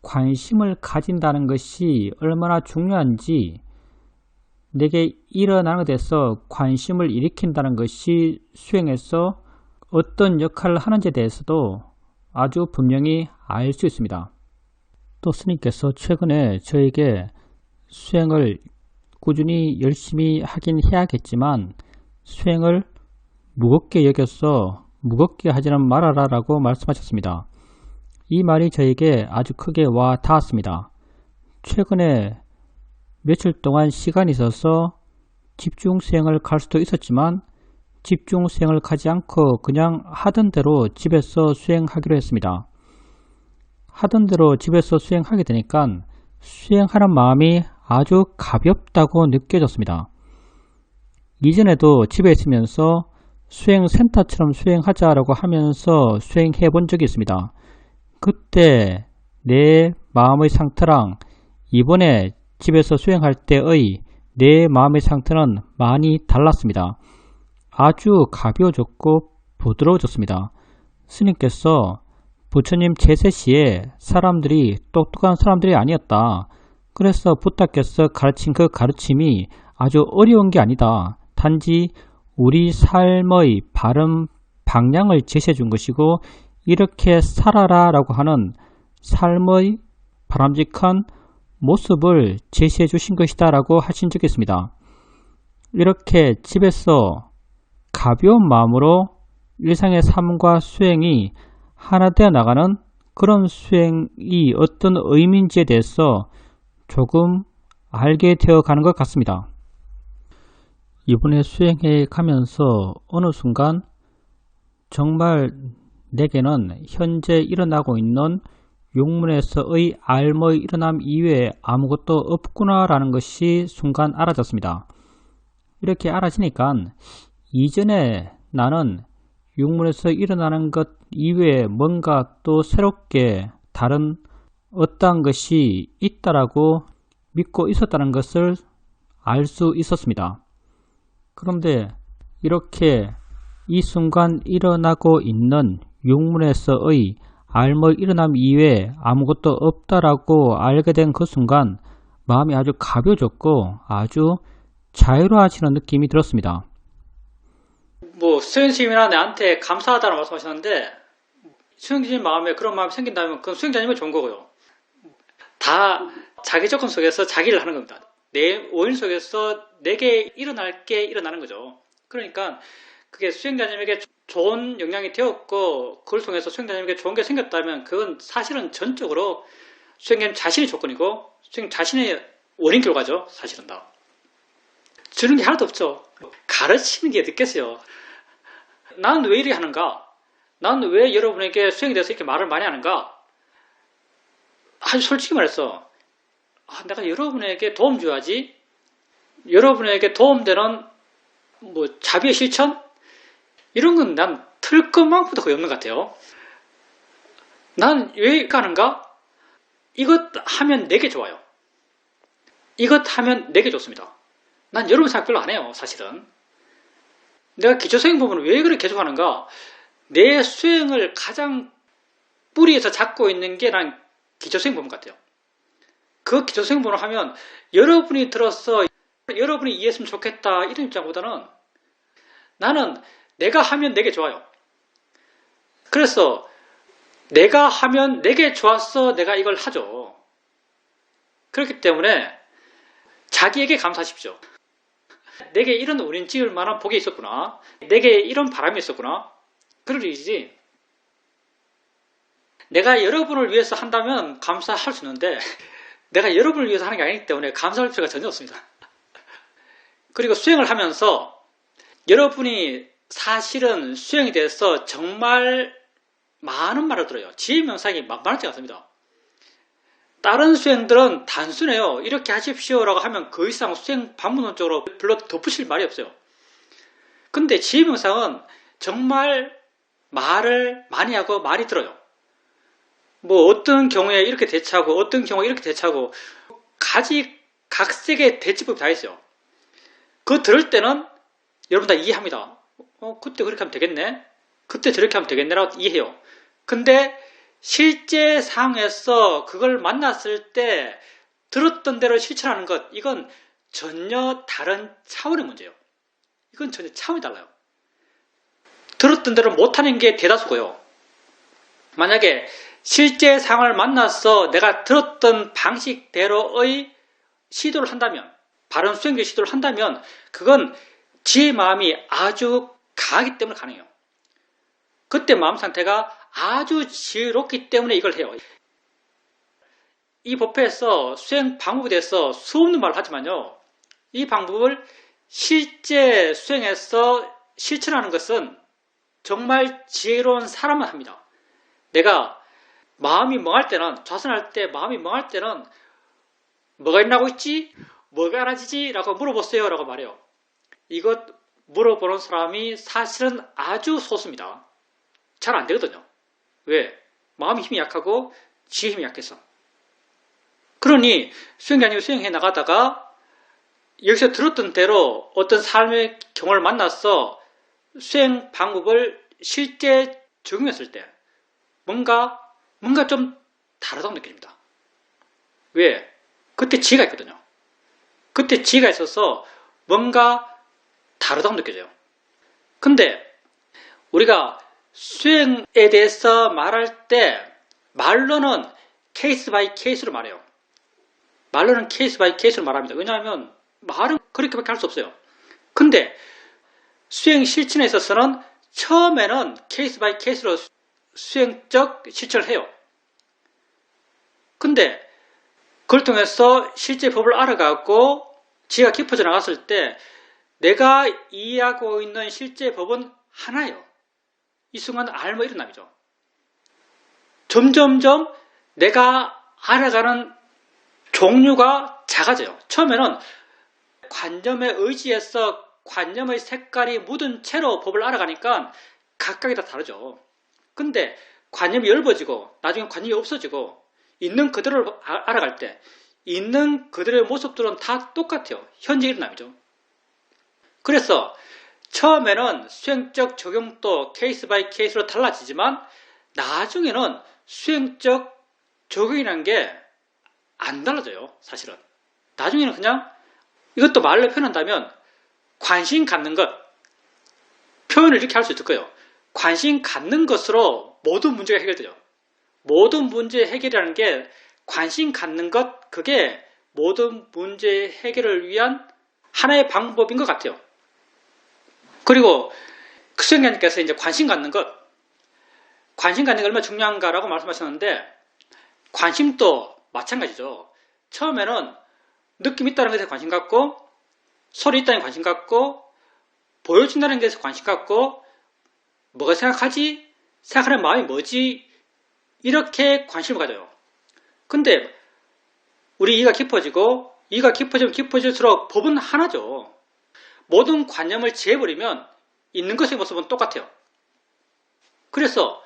관심을 가진다는 것이 얼마나 중요한지 내게 일어나는 것에 대해서 관심을 일으킨다는 것이 수행에서 어떤 역할을 하는지에 대해서도 아주 분명히 알 수 있습니다. 또 스님께서 최근에 저에게 수행을 꾸준히 열심히 하긴 해야겠지만 수행을 무겁게 여겨서 무겁게 하지는 말아라 라고 말씀하셨습니다. 이 말이 저에게 아주 크게 와 닿았습니다. 최근에 며칠 동안 시간이 있어서 집중 수행을 갈 수도 있었지만 집중 수행을 가지 않고 그냥 하던 대로 집에서 수행하기로 했습니다. 하던 대로 집에서 수행하게 되니까 수행하는 마음이 아주 가볍다고 느껴졌습니다. 이전에도 집에 있으면서 수행센터처럼 수행하자라고 하면서 수행해 본 적이 있습니다. 그때 내 마음의 상태랑 이번에 집에서 수행할 때의 내 마음의 상태는 많이 달랐습니다. 아주 가벼워졌고 부드러워졌습니다. 스님께서 부처님 제세 시에 사람들이 똑똑한 사람들이 아니었다. 그래서 부처께서 가르친 그 가르침이 아주 어려운 게 아니다. 단지 우리 삶의 바른 방향을 제시해 준 것이고 이렇게 살아라 라고 하는 삶의 바람직한 모습을 제시해 주신 것이다 라고 하신 적이 있습니다. 이렇게 집에서 가벼운 마음으로 일상의 삶과 수행이 하나 되어 나가는 그런 수행이 어떤 의미인지에 대해서 조금 알게 되어 가는 것 같습니다. 이번에 수행해 가면서 어느 순간 정말 내게는 현재 일어나고 있는 육문에서의 알머의 일어남 이외에 아무것도 없구나라는 것이 순간 알아졌습니다. 이렇게 알아지니까 이전에 나는 육문에서 일어나는 것 이외에 뭔가 또 새롭게 다른 어떠한 것이 있다라고 믿고 있었다는 것을 알 수 있었습니다. 그런데 이렇게 이 순간 일어나고 있는 육문에서의 알머의 일어남 이외에 아무것도 없다라고 알게 된 그 순간 마음이 아주 가벼워졌고 아주 자유로워지는 느낌이 들었습니다. 수행스님이나 나한테 감사하다는 말씀하셨는데 수행자님 마음에 그런 마음이 생긴다면 그건 수행자님이 좋은 거고요. 다 자기 조건 속에서 자기를 하는 겁니다. 내 오인 속에서 내게 일어날 게 일어나는 거죠. 그러니까 그게 수행자님에게 좋은 영향이 되었고 그걸 통해서 수행자님에게 좋은 게 생겼다면 그건 사실은 전적으로 수행자님 자신의 조건이고 수행자님 자신의 원인 결과죠. 사실은 다. 주는 게 하나도 없죠. 가르치는 게 어딨겠어요. 나는 왜 이리 하는가? 나는 왜 여러분에게 수행에 대해서 이렇게 말을 많이 하는가? 아주 솔직히 말해서 내가 여러분에게 도움 줘야지. 여러분에게 도움되는 자비의 실천? 이런 건 난 틀 것만큼도 거의 없는 것 같아요. 난 왜 가는가? 이것 하면 내게 좋아요. 이것 하면 내게 좋습니다. 난 여러분 생각 별로 안 해요, 사실은. 내가 기초수행 부분을 왜 그렇게 계속 하는가? 내 수행을 가장 뿌리에서 잡고 있는 게 난 기초수행 부분 같아요. 그 기초수행 부분을 하면 여러분이 들어서 여러분이 이해했으면 좋겠다 이런 입장보다는 나는 내가 하면 내게 좋아요. 그래서 내가 하면 내게 좋아서 내가 이걸 하죠. 그렇기 때문에 자기에게 감사하십시오. 내게 이런 운인 찍을 만한 복이 있었구나. 내게 이런 바람이 있었구나. 그럴 일이지. 내가 여러분을 위해서 한다면 감사할 수 있는데 내가 여러분을 위해서 하는 게 아니기 때문에 감사할 필요가 전혀 없습니다. 그리고 수행을 하면서 여러분이 사실은 수행에 대해서 정말 많은 말을 들어요. 지혜 명상이 만만하지 않습니다. 다른 수행들은 단순해요. 이렇게 하십시오라고 하면 그 이상 수행 방문론적으로 별로 덧붙일 말이 없어요. 근데 지혜 명상은 정말 말을 많이 하고 많이 들어요. 어떤 경우에 이렇게 대처하고 어떤 경우에 이렇게 대처하고 각색의 대처법이 다 있어요. 그거 들을 때는 여러분 다 이해합니다. 그때 그렇게 하면 되겠네. 그때 저렇게 하면 되겠네라고 이해해요. 근데 실제 상황에서 그걸 만났을 때 들었던 대로 실천하는 것, 이건 전혀 다른 차원의 문제예요. 이건 전혀 차원이 달라요. 들었던 대로 못하는 게 대다수고요. 만약에 실제 상황을 만나서 내가 들었던 방식대로의 시도를 한다면, 바른 수행적 시도를 한다면 그건 지의 마음이 아주 강하기 때문에 가능해요. 그때 마음 상태가 아주 지혜롭기 때문에 이걸 해요. 이 법회에서 수행 방법에 대해서 수없는 말을 하지만요. 이 방법을 실제 수행해서 실천하는 것은 정말 지혜로운 사람만 합니다. 내가 마음이 멍할 때는, 좌선할 때 마음이 멍할 때는 뭐가 일어나고 있지? 뭐가 알아지지? 라고 물어보세요. 라고 말해요. 이것 물어보는 사람이 사실은 아주 소수입니다. 잘 안 되거든요. 왜? 마음의 힘이 약하고 지혜 힘이 약해서. 그러니 수행이 아니고 수행해 나가다가 여기서 들었던 대로 어떤 삶의 경험을 만나서 수행 방법을 실제 적용했을 때 뭔가 좀 다르다고 느껴집니다. 왜? 그때 지혜가 있거든요. 그때 지혜가 있어서 뭔가 다르다고 느껴져요. 근데 우리가 수행에 대해서 말할 때 말로는 케이스 바이 케이스로 말해요. 말로는 케이스 바이 케이스로 말합니다. 왜냐하면 말은 그렇게밖에 할 수 없어요. 근데 수행 실천에 있어서는 처음에는 케이스 바이 케이스로 수행적 실천을 해요. 근데 그걸 통해서 실제 법을 알아가고 지혜가 깊어져 나갔을 때 내가 이해하고 있는 실제 법은 하나예요. 이 순간 알면 일어나죠. 점점점 내가 알아가는 종류가 작아져요. 처음에는 관념의 의지에서 관념의 색깔이 묻은 채로 법을 알아가니까 각각이 다 다르죠. 근데 관념이 엷어지고 나중에 관념이 없어지고 있는 그대로를 알아갈 때 있는 그대로의 모습들은 다 똑같아요. 현재 일어남이죠. 그래서 처음에는 수행적 적용도 케이스 바이 케이스로 달라지지만 나중에는 수행적 적용이라는 게 안 달라져요. 사실은. 나중에는 그냥 이것도 말로 표현한다면 관심 갖는 것, 표현을 이렇게 할 수 있을 거예요. 관심 갖는 것으로 모든 문제가 해결되죠. 모든 문제 해결이라는 게 관심 갖는 것, 그게 모든 문제 해결을 위한 하나의 방법인 것 같아요. 그리고 수행자님께서 이제 관심 갖는 것, 관심 갖는 게 얼마나 중요한가라고 말씀하셨는데 관심도 마찬가지죠. 처음에는 느낌 있다는 것에 관심 갖고 소리 있다는 관심 갖고 보여준다는 것에 관심 갖고 뭐가 생각하지? 생각하는 마음이 뭐지? 이렇게 관심을 가져요. 근데 우리 이가 깊어지고 이가 깊어지면 깊어질수록 법은 하나죠. 모든 관념을 지해버리면 있는 것의 모습은 똑같아요. 그래서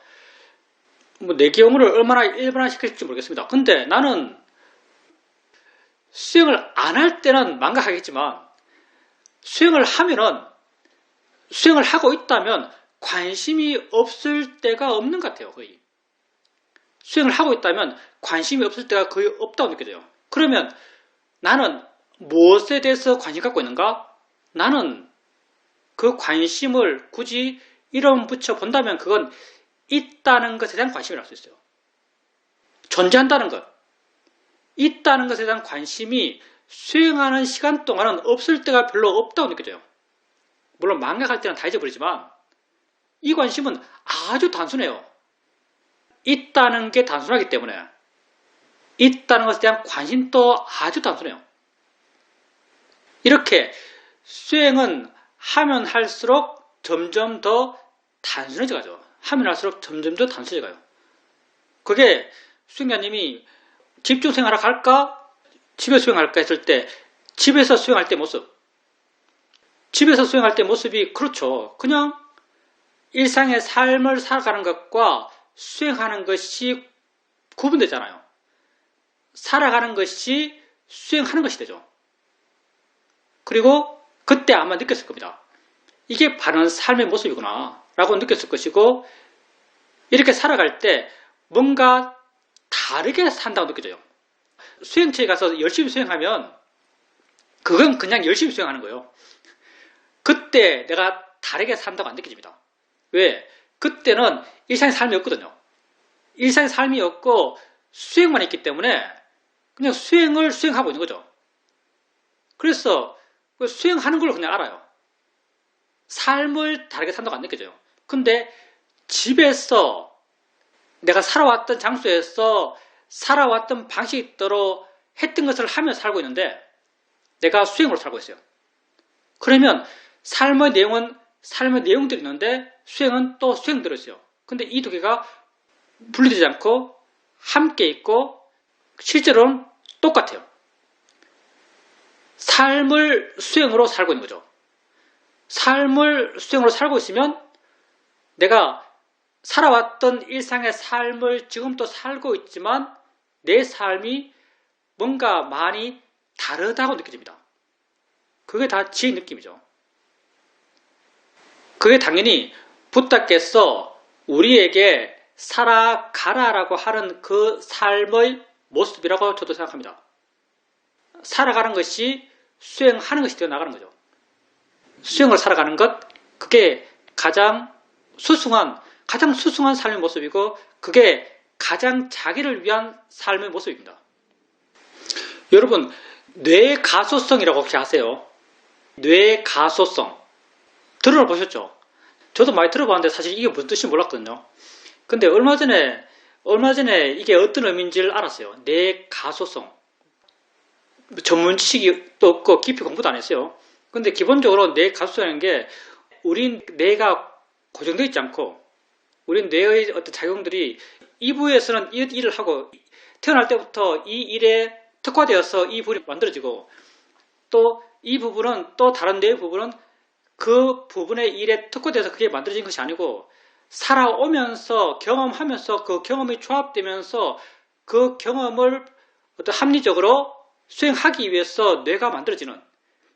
내 경우를 얼마나 일반화시킬지 모르겠습니다. 근데 나는 수행을 안 할 때는 망각하겠지만 수행을 하고 있다면 관심이 없을 때가 없는 것 같아요. 거의. 수행을 하고 있다면 관심이 없을 때가 거의 없다고 느껴져요. 그러면 나는 무엇에 대해서 관심 갖고 있는가? 나는 그 관심을 굳이 이름 붙여 본다면 그건 있다는 것에 대한 관심이라고 할 수 있어요. 존재한다는 것. 있다는 것에 대한 관심이 수행하는 시간 동안은 없을 때가 별로 없다고 느껴져요. 물론 망각할 때는 다 잊어버리지만 이 관심은 아주 단순해요. 있다는 게 단순하기 때문에 있다는 것에 대한 관심도 아주 단순해요. 이렇게 수행은 하면 할수록 점점 더 단순해져 가죠. 하면 할수록 점점 더 단순해져 가요. 그게 수행자님이 집중 수행하러 갈까? 집에 수행할까 했을 때 집에서 수행할 때 모습. 집에서 수행할 때 모습이 그렇죠. 그냥 일상의 삶을 살아가는 것과 수행하는 것이 구분되잖아요. 살아가는 것이 수행하는 것이 되죠. 그리고 그때 아마 느꼈을 겁니다. 이게 바른 삶의 모습이구나 라고 느꼈을 것이고 이렇게 살아갈 때 뭔가 다르게 산다고 느껴져요. 수행처에 가서 열심히 수행하면 그건 그냥 열심히 수행하는 거예요. 그때 내가 다르게 산다고 안 느껴집니다. 왜? 그때는 일상의 삶이 없거든요. 일상의 삶이 없고 수행만 있기 때문에 그냥 수행을 수행하고 있는 거죠. 그래서 수행하는 걸 그냥 알아요. 삶을 다르게 산다고 안 느껴져요. 근데 집에서 내가 살아왔던 장소에서 살아왔던 방식대로 했던 것을 하며 살고 있는데 내가 수행으로 살고 있어요. 그러면 삶의 내용은 삶의 내용들이 있는데 수행은 또 수행대로 있어요. 근데 이 두 개가 분리되지 않고 함께 있고 실제로는 똑같아요. 삶을 수행으로 살고 있는 거죠. 삶을 수행으로 살고 있으면 내가 살아왔던 일상의 삶을 지금도 살고 있지만 내 삶이 뭔가 많이 다르다고 느껴집니다. 그게 다 지의 느낌이죠. 그게 당연히 부처께서 우리에게 살아가라라고 하는 그 삶의 모습이라고 저도 생각합니다. 살아가는 것이 수행하는 것이 되어 나가는 거죠. 수행을 살아가는 것, 그게 가장 수승한 삶의 모습이고 그게 가장 자기를 위한 삶의 모습입니다. 여러분, 뇌가소성이라고 혹시 아세요? 뇌가소성. 들어보셨죠? 저도 많이 들어봤는데 사실 이게 무슨 뜻인지 몰랐거든요. 근데 얼마 전에 이게 어떤 의미인지를 알았어요. 뇌가소성. 전문 지식이 또 없고 깊이 공부도 안 했어요. 근데 기본적으로 뇌가소성이라는 게 우린 뇌가 고정되어 있지 않고 우린 뇌의 어떤 작용들이 이 부위에서는 이 일을 하고 태어날 때부터 이 일에 특화되어서 이 부분이 만들어지고 또 이 부분은 또 다른 뇌의 부분은 그 부분의 일에 특화되어서 그게 만들어진 것이 아니고 살아오면서 경험하면서 그 경험이 조합되면서 그 경험을 어떤 합리적으로 수행하기 위해서 뇌가 만들어지는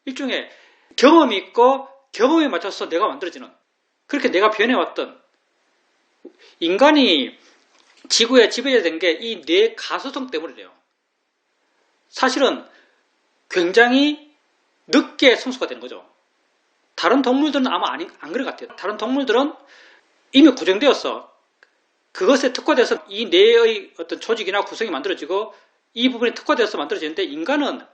일종의 경험이 있고 경험에 맞춰서 뇌가 만들어지는 그렇게 뇌가 변해왔던 인간이 지구에 지배된 게 이 뇌 가소성 때문이래요. 사실은 굉장히 늦게 성숙화 된 거죠. 다른 동물들은 아마 안 그럴 것 같아요. 다른 동물들은 이미 고정되었어. 그것에 특화돼서 이 뇌의 어떤 조직이나 구성이 만들어지고 이 부분이 특화돼서 만들어지는데 인간은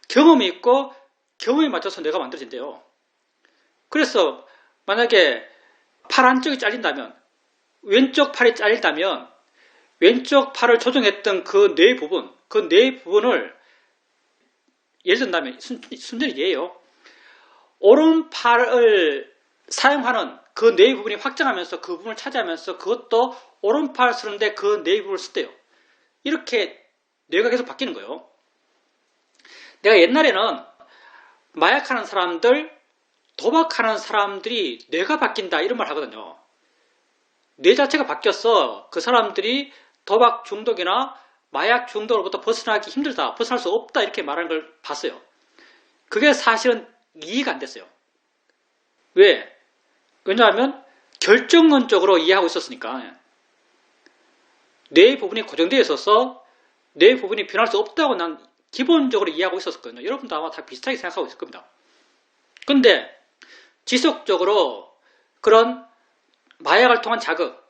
경험이 있고 경험에 맞춰서 뇌가 만들어진대요. 그래서 만약에 팔 한쪽이 잘린다면 왼쪽 팔이 잘린다면 왼쪽 팔을 조정했던 그 뇌 부분을 예를 든다면 순전히 예예요. 오른팔을 사용하는 그 뇌 부분이 확장하면서 그 부분을 차지하면서 그것도 오른팔 쓰는데 그 뇌 부분을 쓴대요. 이렇게 뇌가 계속 바뀌는 거예요. 내가 옛날에는 마약하는 사람들, 도박하는 사람들이 뇌가 바뀐다 이런 말 하거든요. 뇌 자체가 바뀌었어. 그 사람들이 도박 중독이나 마약 중독으로부터 벗어나기 힘들다, 벗어날 수 없다 이렇게 말하는 걸 봤어요. 그게 사실은 이해가 안 됐어요. 왜? 왜냐하면 결정론적으로 이해하고 있었으니까. 뇌의 부분이 고정되어 있어서 뇌의 부분이 변할 수 없다고 난 기본적으로 이해하고 있었거든요. 여러분도 아마 다 비슷하게 생각하고 있을 겁니다. 근데 지속적으로 그런 마약을 통한 자극,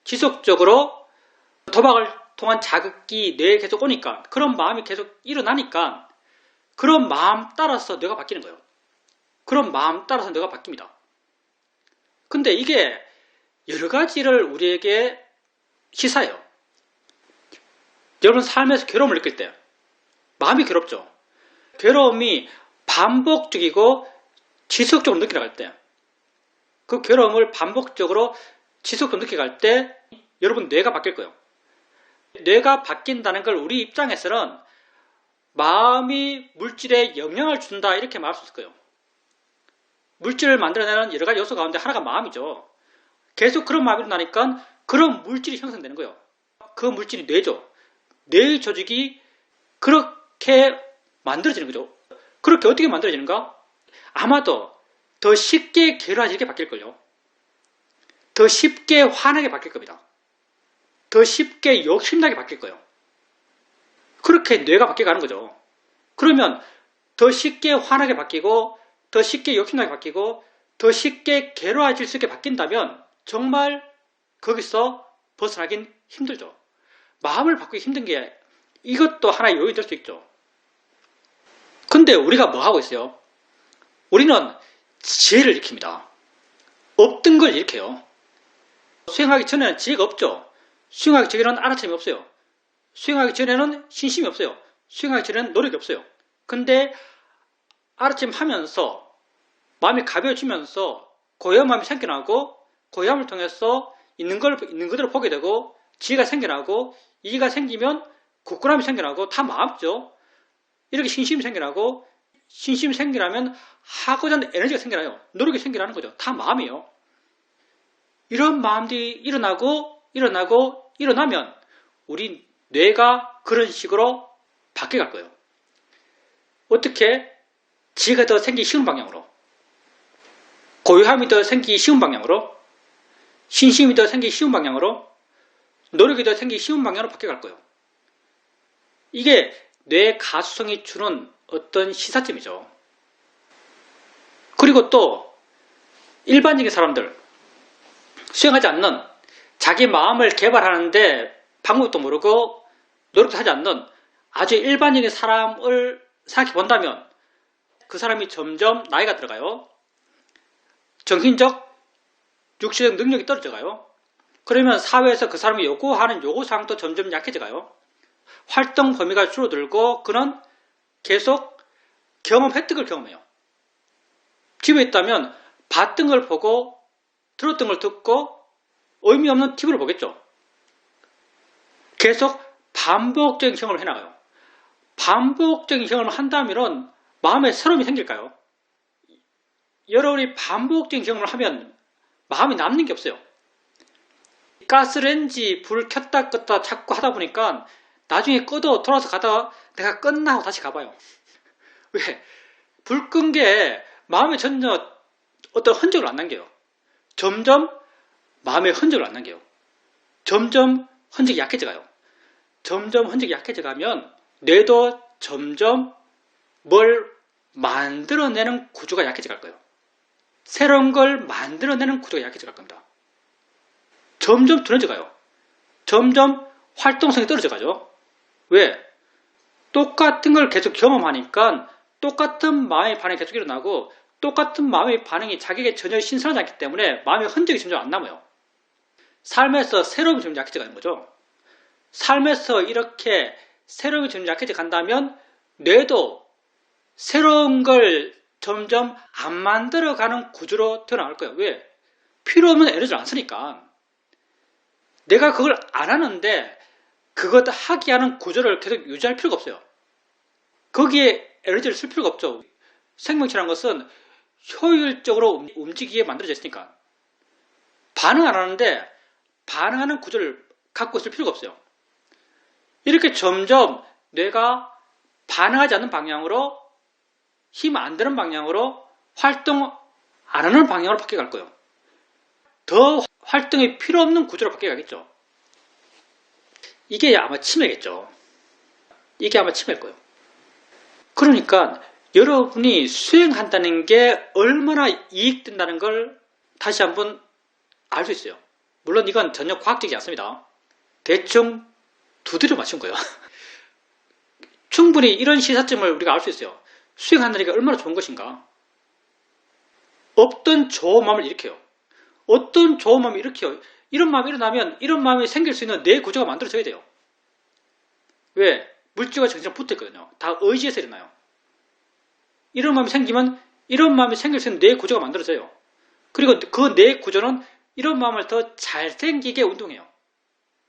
지속적으로 도박을 통한 자극이 뇌에 계속 오니까 그런 마음이 계속 일어나니까 그런 마음 따라서 뇌가 바뀌는 거예요. 그런 마음 따라서 뇌가 바뀝니다. 근데 이게 여러 가지를 우리에게 시사해요. 여러분 삶에서 괴로움을 느낄 때 마음이 괴롭죠. 괴로움이 반복적이고 지속적으로 느껴갈 때 그 괴로움을 반복적으로 지속적으로 느껴갈 때 여러분 뇌가 바뀔 거예요. 뇌가 바뀐다는 걸 우리 입장에서는 마음이 물질에 영향을 준다 이렇게 말할 수 있을 거예요. 물질을 만들어내는 여러 가지 요소 가운데 하나가 마음이죠. 계속 그런 마음이 일어나니까 그런 물질이 형성되는 거예요. 그 물질이 뇌죠. 뇌의 조직이 그렇게 만들어지는 거죠. 그렇게 어떻게 만들어지는가? 아마도 더 쉽게 괴로워지게 바뀔걸요. 더 쉽게 화나게 바뀔 겁니다. 더 쉽게 욕심나게 바뀔 거예요. 그렇게 뇌가 바뀌어가는 거죠. 그러면 더 쉽게 화나게 바뀌고 더 쉽게 욕심나게 바뀌고 더 쉽게 괴로워질 수 있게 바뀐다면 정말 거기서 벗어나긴 힘들죠. 마음을 바꾸기 힘든 게 이것도 하나의 요인이 될 수 있죠. 근데 우리가 뭐 하고 있어요? 우리는 지혜를 일으킵니다. 없던 걸 일으켜요. 수행하기 전에는 지혜가 없죠. 수행하기 전에는 알아차림이 없어요. 수행하기 전에는 신심이 없어요. 수행하기 전에는 노력이 없어요. 근데 아르침 하면서 마음이 가벼워지면서 고요한 마음이 생겨나고 고요함을 통해서 있는 그대로 보게 되고 지혜가 생겨나고 이해가 생기면 굳건함이 생겨나고 다 마음이죠. 이렇게 신심이 생겨나고 신심이 생겨나면 하고자 하는 에너지가 생겨나요. 노력이 생겨나는 거죠. 다 마음이에요. 이런 마음들이 일어나면 우리 뇌가 그런 식으로 바뀌어갈 거예요. 어떻게? 지혜가 더 생기기 쉬운 방향으로, 고요함이 더 생기기 쉬운 방향으로, 신심이 더 생기기 쉬운 방향으로, 노력이 더 생기기 쉬운 방향으로 바뀌어갈 거예요. 이게 뇌 가수성이 주는 어떤 시사점이죠. 그리고 또 일반적인 사람들, 수행하지 않는, 자기 마음을 개발하는데 방법도 모르고 노력도 하지 않는 아주 일반적인 사람을 생각해 본다면 그 사람이 점점 나이가 들어가요. 정신적, 육체적 능력이 떨어져가요. 그러면 사회에서 그 사람이 요구하는 요구사항도 점점 약해져가요. 활동 범위가 줄어들고 그는 계속 혜택을 경험해요. 집에 있다면 봤던 걸 보고 들었던 걸 듣고 의미 없는 TV를 보겠죠. 계속 반복적인 경험을 해나가요. 반복적인 경험을 한다면 마음에 새로움이 생길까요? 여러분이 반복적인 경험을 하면 마음이 남는 게 없어요. 가스레인지 불 켰다 껐다 자꾸 하다 보니까 나중에 꺼도 돌아서 가다가 내가 껐나 하고 다시 가봐요. 왜? 불 끈 게 마음에 전혀 어떤 흔적을 안 남겨요. 점점 마음의 흔적을 안 남겨요. 점점 흔적이 약해져가요. 점점 흔적이 약해져가면 뇌도 점점 뭘 만들어내는 구조가 약해져갈 거예요. 새로운 걸 만들어내는 구조가 약해져갈 겁니다. 점점 둔해져가요. 점점 활동성이 떨어져가죠. 왜? 똑같은 걸 계속 경험하니까 똑같은 마음의 반응이 계속 일어나고 똑같은 마음의 반응이 자기에게 전혀 신선하지 않기 때문에 마음의 흔적이 점점 안 남아요. 삶에서 새로움이 점점 약해져가는 거죠. 삶에서 이렇게 새로움이 점점 약해져 간다면 뇌도 새로운 걸 점점 안 만들어가는 구조로 태어나갈 거예요. 왜? 필요 없는 에너지를 안 쓰니까. 내가 그걸 안 하는데 그것 하게 하는 구조를 계속 유지할 필요가 없어요. 거기에 에너지를 쓸 필요가 없죠. 생명체라는 것은 효율적으로 움직이게 만들어졌으니까. 반응 안 하는데 반응하는 구조를 갖고 있을 필요가 없어요. 이렇게 점점 뇌가 반응하지 않는 방향으로, 힘 안 드는 방향으로, 활동 안 하는 방향으로 바뀌어갈 거예요. 더 활동이 필요 없는 구조로 바뀌어가겠죠. 이게 아마 치매겠죠. 이게 아마 치매일 거예요. 그러니까 여러분이 수행한다는 게 얼마나 이익된다는 걸 다시 한번 알 수 있어요. 물론 이건 전혀 과학적이지 않습니다. 대충 두드려 맞춘 거예요. 충분히 이런 시사점을 우리가 알 수 있어요. 수행한다는 게 얼마나 좋은 것인가. 없던 좋은 마음을 일으켜요. 어떤 좋은 마음을 일으켜요. 이런 마음이 일어나면 이런 마음이 생길 수 있는 뇌 구조가 만들어져야 돼요. 왜? 물질과 정신이 붙어있거든요. 다 의지에서 일어나요. 이런 마음이 생기면 이런 마음이 생길 수 있는 뇌 구조가 만들어져요. 그리고 그 뇌 구조는 이런 마음을 더 잘생기게 운동해요.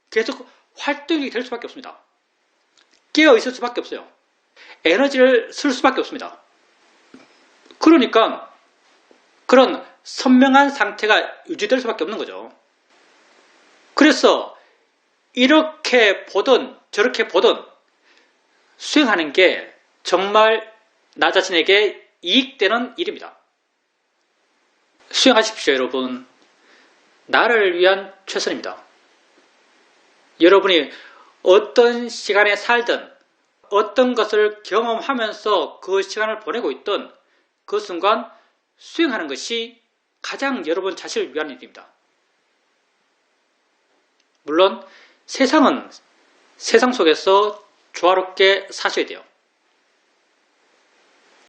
계속 활동이 될 수밖에 없습니다. 깨어 있을 수밖에 없어요. 에너지를 쓸 수밖에 없습니다. 그러니까 그런 선명한 상태가 유지될 수밖에 없는 거죠. 그래서 이렇게 보든 저렇게 보든 수행하는 게 정말 나 자신에게 이익되는 일입니다. 수행하십시오, 여러분. 나를 위한 최선입니다. 여러분이 어떤 시간에 살든 어떤 것을 경험하면서 그 시간을 보내고 있든 그 순간 수행하는 것이 가장 여러분 자신을 위한 일입니다. 물론 세상은 세상 속에서 조화롭게 사셔야 돼요.